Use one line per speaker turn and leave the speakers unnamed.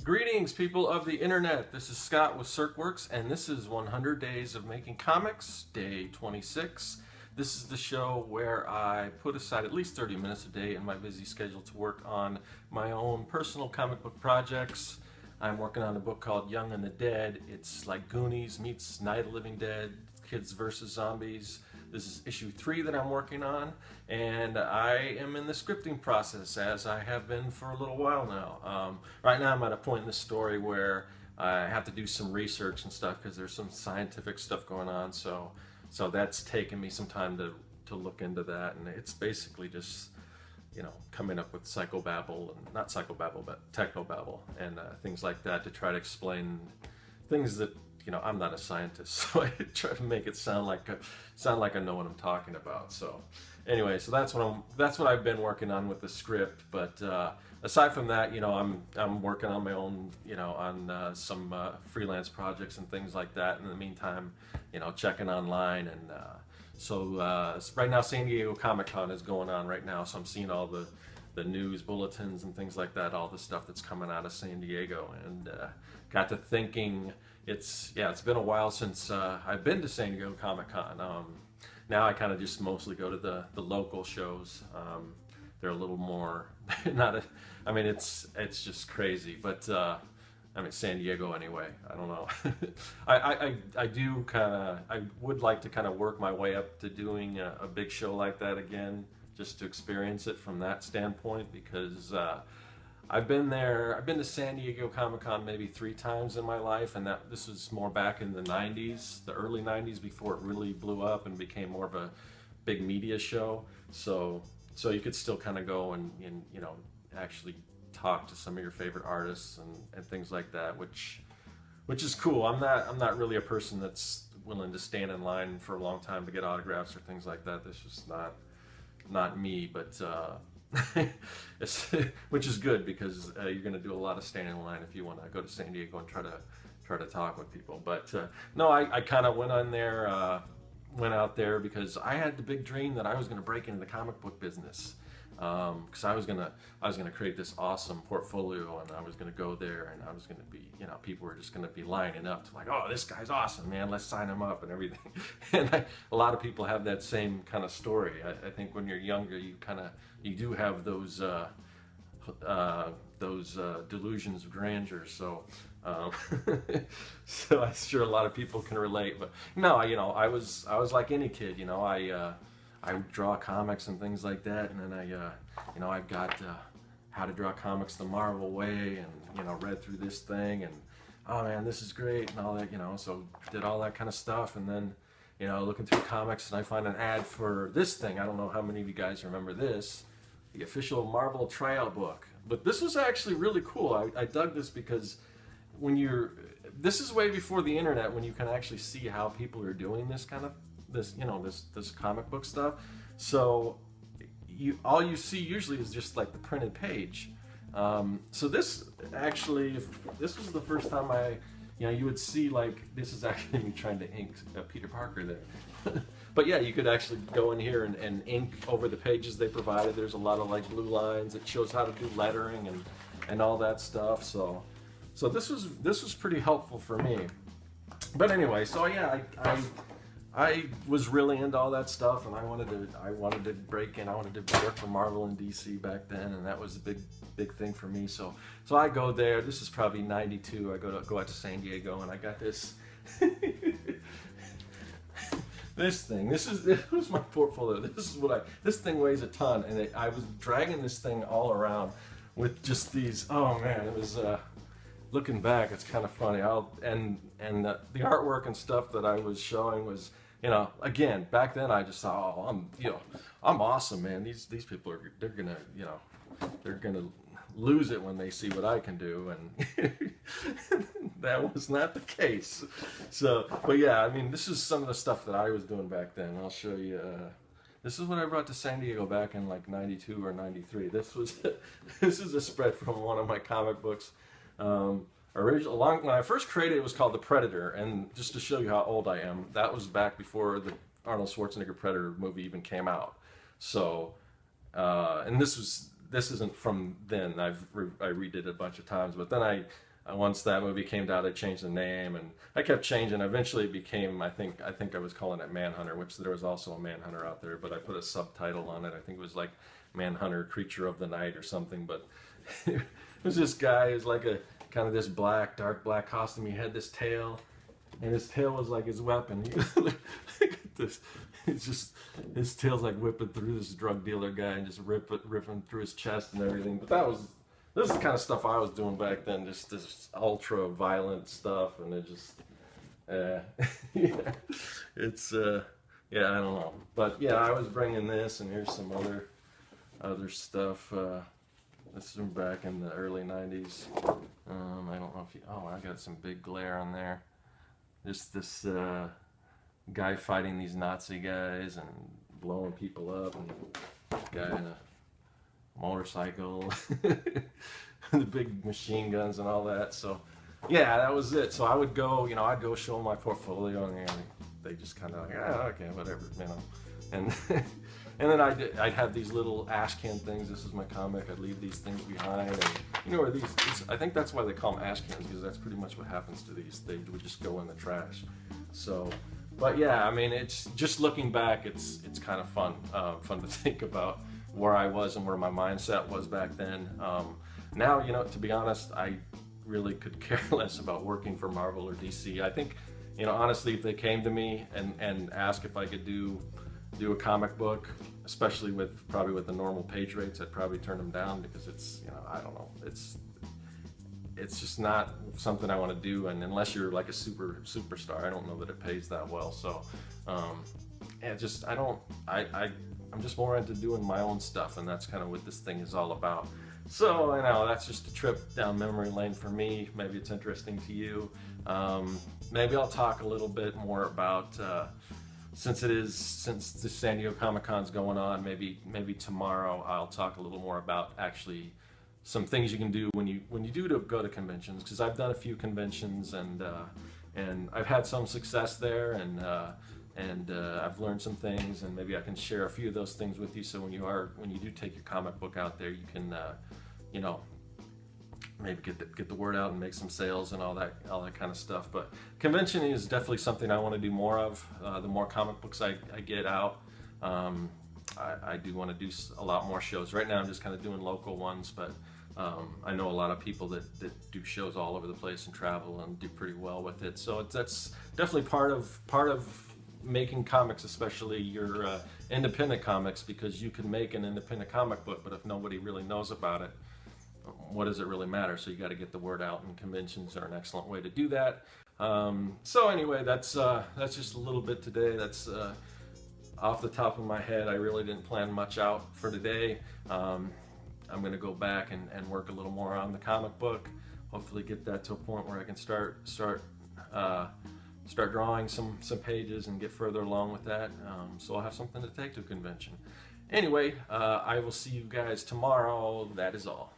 Greetings, people of the internet. This is Scott with CircWorks, and this is 100 Days of Making Comics, day 26. This is the show where I put aside at least 30 minutes a day in my busy schedule to work on my own personal comic book projects. I'm working on a book called Young and the Dead. It's like Goonies meets Night of the Living Dead, Kids vs. Zombies. This is issue 3 that I'm working on, and I am in the scripting process, as I have been for a little while now. Right now I'm at a point in the story where I have to do some research and stuff because there's some scientific stuff going on, so that's taken me some time to look into that, and it's basically just, you know, coming up with psychobabble, and not psychobabble, but technobabble, and things like that to try to explain things that, you know, I'm not a scientist, so I try to make it sound like I know what I'm talking about. So anyway, so that's what I've been working on with the script. But aside from that, you know, I'm working on my own, you know, on some freelance projects and things like that. In the meantime, you know, checking online, and so right now San Diego Comic-Con is going on right now, so I'm seeing all the news bulletins and things like that, all the stuff that's coming out of San Diego, and got to thinking, it's been a while since I've been to San Diego Comic-Con. Now I kind of just mostly go to the local shows. They're a little more I mean, it's just crazy, but I mean, San Diego anyway. I don't know. I would like to kind of work my way up to doing a big show like that again, just to experience it from that standpoint, because I've been to San Diego Comic-Con maybe 3 times in my life, and this was more back in the 90s, the early 90s, before it really blew up and became more of a big media show. So you could still kind of go and you know, actually talk to some of your favorite artists and things like that, which is cool. I'm not really a person that's willing to stand in line for a long time to get autographs or things like that. That's just not me, but which is good, because you're going to do a lot of standing in line if you want to go to San Diego and try to talk with people. But no, I kind of went out there because I had the big dream that I was going to break into the comic book business, because I was gonna create this awesome portfolio, and I was gonna go there, and I was gonna be, you know, people were just gonna be lining up to like, oh, this guy's awesome, man, let's sign him up and everything. And a lot of people have that same kind of story. I think when you're younger, you do have those delusions of grandeur. So so I'm sure a lot of people can relate. But no, you know, I was like any kid, you know, I would draw comics and things like that, and then you know, I've got How to Draw Comics the Marvel Way, and, you know, read through this thing, and oh man, this is great, and all that, you know, so did all that kind of stuff, and then, you know, looking through comics, and I find an ad for this thing. I don't know how many of you guys remember this, the official Marvel tryout book, but this was actually really cool. I dug this because this is way before the internet, when you can actually see how people are doing this kind of, you know, this comic book stuff. So all you see usually is just like the printed page. So this actually, this was the first time you know, you would see, like, this is actually me trying to ink Peter Parker there. But yeah, you could actually go in here and ink over the pages they provided. There's a lot of like blue lines. It shows how to do lettering and all that stuff. So this was pretty helpful for me. But anyway, so yeah, I was really into all that stuff, and I wanted to break in. I wanted to work for Marvel and DC back then, and that was a big thing for me. So I go there. This is probably '92. I go out to San Diego, and I got this this thing. This was my portfolio. This thing weighs a ton, and I was dragging this thing all around with just these. Oh man, it was. Looking back, it's kind of funny. The artwork and stuff that I was showing was, you know, again, back then I just thought, oh, I'm awesome, man. These people they're gonna lose it when they see what I can do, and that was not the case. So, but yeah, I mean, this is some of the stuff that I was doing back then. I'll show you. This is what I brought to San Diego back in like '92 or '93. This is a spread from one of my comic books. When I first created it, was called The Predator, and just to show you how old I am, that was back before Arnold Schwarzenegger Predator movie even came out. So, and this isn't from then. I redid it a bunch of times, but then once that movie came out, I changed the name, and I kept changing. Eventually, it became, I think I was calling it Manhunter, which there was also a Manhunter out there, but I put a subtitle on it. I think it was like Manhunter, Creature of the Night or something. But it was this guy who's like a kind of this dark black costume. He had this tail, and his tail was like his weapon. Look at this. It's just, his tail's like whipping through this drug dealer guy and just ripping through his chest and everything. But this is the kind of stuff I was doing back then, just this ultra violent stuff, and it just, yeah, it's, yeah, I don't know. But yeah, I was bringing this, and here's some other stuff. This is from back in the early 90s. I don't know if you, oh, I got some big glare on there. Just this guy fighting these Nazi guys and blowing people up, and guy in a motorcycle, the big machine guns and all that. So yeah, that was it. So I would go, I'd go show my portfolio, and they just kind of like, okay, whatever, And and then I'd have these little ash can things. This is my comic. I'd leave these things behind, and or I think that's why they call them ash cans, because that's pretty much what happens to these. They would just go in the trash. So, but yeah, I mean, it's just looking back, it's kind of fun to think about where I was and where my mindset was back then. Now, to be honest, I really could care less about working for Marvel or DC. I think, honestly, if they came to me and asked if I could do a comic book, especially probably with the normal page rates, I'd probably turn them down, because it's, I don't know, it's just not something I want to do. And unless you're like a superstar, I don't know that it pays that well. So, I'm just more into doing my own stuff, and that's kind of what this thing is all about. So I know that's just a trip down memory lane for me. Maybe it's interesting to you. Maybe I'll talk a little bit more about, since the San Diego Comic-Con's going on, maybe tomorrow I'll talk a little more about actually some things you can do when you do go to conventions, because I've done a few conventions, and I've had some success there, and I've learned some things, and maybe I can share a few of those things with you. So when you do take your comic book out there, you can maybe get the word out and make some sales and all that kind of stuff. But convention is definitely something I want to do more of. The more comic books I get out, I do want to do a lot more shows. Right now I'm just kind of doing local ones, but I know a lot of people that do shows all over the place and travel and do pretty well with it. So that's definitely part of making comics, especially your independent comics, because you can make an independent comic book, but if nobody really knows about it, what does it really matter? So you got to get the word out, and conventions are an excellent way to do that. So anyway, that's just a little bit today. That's off the top of my head. I really didn't plan much out for today. I'm going to go back and work a little more on the comic book. Hopefully get that to a point where I can start drawing some pages and get further along with that. So I'll have something to take to a convention. Anyway, I will see you guys tomorrow. That is all.